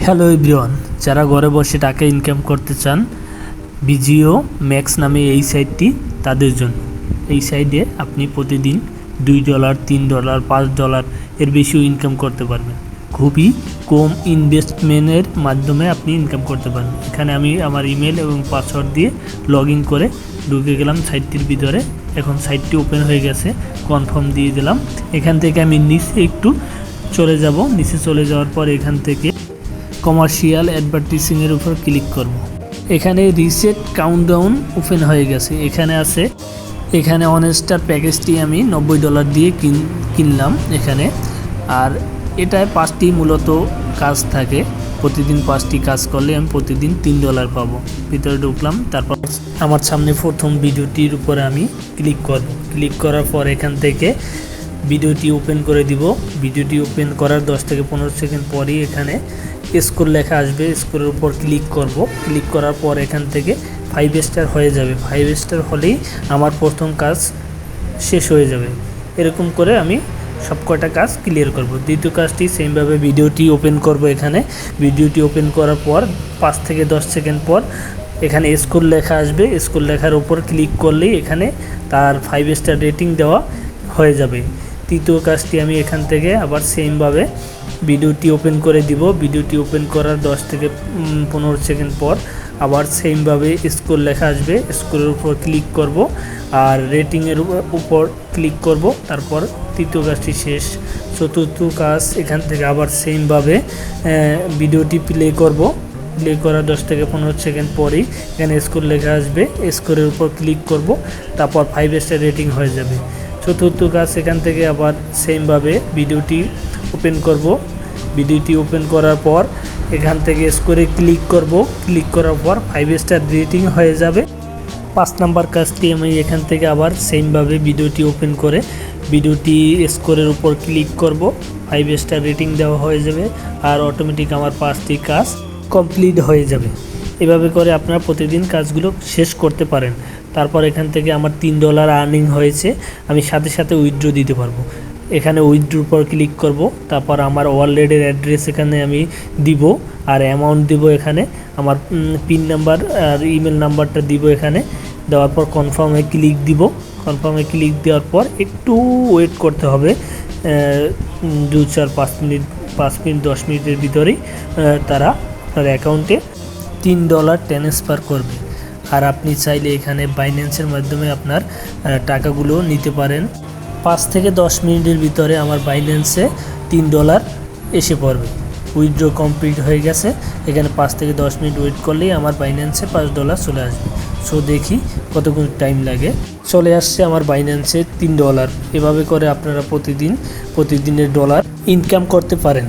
Hello everyone, যারা ঘরে বসে টাকা ইনকাম করতে চান বিজিও ম্যাক্স নামে এই সাইটটি তাদের জন্য। এই সাইটে আপনি প্রতিদিন $2, $3, $5 এর বেশিও ইনকাম করতে পারবেন। খুবই কম ইনভেস্টমেন্টের মাধ্যমে আপনি ইনকাম করতে পারবেন। এখানে আমি আমার ইমেল এবং পাসওয়ার্ড দিয়ে লগ ইন করে ঢুকে গেলাম সাইটটির ভিতরে। এখন সাইটটি ওপেন হয়ে গেছে, কনফার্ম দিয়ে দিলাম। এখান থেকে আমি নিচে একটু চলে যাব। নিচে চলে যাওয়ার পর এখান থেকে কমার্শিয়াল অ্যাডভার্টাইজিংয়ের উপর ক্লিক করব। এখানে রিসেট কাউন্টডাউন ওপেন হয়ে গেছে। এখানে অনেস্টার প্যাকেজটি আমি $90 দিয়ে কিনলাম এখানে। আর এটায় 5টি মূলত কাজ থাকে। প্রতিদিন 5টি কাজ করলে আমি প্রতিদিন $3 পাবো। ভিতরে ঢুকলাম, তারপর আমার সামনে প্রথম ভিডিওটির উপরে আমি ক্লিক করব। ক্লিক করার পর এখান থেকে ভিডিওটি ওপেন করে দিব। ভিডিওটি ওপেন করার 10 থেকে 15 সেকেন্ড পরই এখানে স্কোর লেখা আসবে। স্কোরের উপর ক্লিক করব। ক্লিক করার পর এখান থেকে 5 স্টার হয়ে যাবে। 5 স্টার হলেই আমার প্রথম কাজ শেষ হয়ে যাবে। এরকম করে আমি সব কটা কাজ ক্লিয়ার করব। দ্বিতীয় কাজটি সেমভাবে ভিডিওটি ওপেন করব। এখানে ভিডিওটি ওপেন করার পর 5 থেকে 10 সেকেন্ড পর এখানে স্কোর লেখা আসবে। স্কোর লেখার উপর ক্লিক করলেই এখানে তার 5 স্টার রেটিং দেওয়া হয়ে যাবে। তৃতীয় কাজটি আমি এখান থেকে আবার সেমভাবে ভিডিওটি ওপেন করে দিব। ভিডিওটি ওপেন করার 10 থেকে 15 সেকেন্ড পর আবার সেমভাবে স্কোর লেখা আসবে। স্কোরের উপর ক্লিক করব আর রেটিংয়ের উপর ক্লিক করব। তারপর তৃতীয় কাজটি শেষ। চতুর্থ কাজ এখান থেকে আবার সেমভাবে ভিডিওটি প্লে করব। প্লে করার 10 থেকে 15 সেকেন্ড পরেই এখানে স্কোর লেখা আসবে। স্কোরের উপর ক্লিক করব, তারপর 5 স্টার রেটিং হয়ে যাবে। চতুর্থ কাজ এখান থেকে আবার সেমভাবে ভিডিওটি ওপেন করব। ভিডিওটি ওপেন করার পর এখান থেকে স্কোরে ক্লিক করব। ক্লিক করার পর 5 স্টার রেটিং হয়ে যাবে। 5 নাম্বার কাজটি আমি এখান থেকে আবার সেমভাবে ভিডিওটি ওপেন করে ভিডিওটি স্কোরের উপর ক্লিক করব। 5 স্টার রেটিং দেওয়া হয়ে যাবে আর অটোমেটিক আমার 5টি কাজ কমপ্লিট হয়ে যাবে। এভাবে করে আপনারা প্রতিদিন কাজগুলো শেষ করতে পারেন। তারপর এখান থেকে আমার $3 আর্নিং হয়েছে, আমি সাথে সাথে উইথড্র দিতে পারবো। এখানে উইথড্রোর উপর ক্লিক করব। তারপর আমার ওয়ালেটের অ্যাড্রেস এখানে আমি দিব আর অ্যামাউন্ট দিব। এখানে আমার পিন নাম্বার আর ইমেল নাম্বারটা দিব। এখানে দেওয়ার পর কনফার্মে ক্লিক দিব। কনফার্মে ক্লিক দেওয়ার পর একটু ওয়েট করতে হবে 2-4-5 মিনিট, 5 মিনিট 10 মিনিটের ভিতরেই তারা আপনার অ্যাকাউন্টে $3 ট্রান্সফার করবে। আর আপনি চাইলে এখানে বাইন্যান্সের মাধ্যমে আপনার টাকাগুলো নিতে পারেন। 5 থেকে 10 মিনিটের ভিতরে আমার বাইন্যান্সে $3 এসে পড়বে। উইথড্র কমপ্লিট হয়ে গেছে। এখানে 5 থেকে 10 মিনিট ওয়েট করলেই আমার বাইন্যান্সে $5 চলে আসবে। সো দেখি কতক্ষণ টাইম লাগে। চলে আসছে আমার বাইন্যান্সে $3। এভাবে করে আপনারা প্রতিদিনের ডলার ইনকাম করতে পারেন।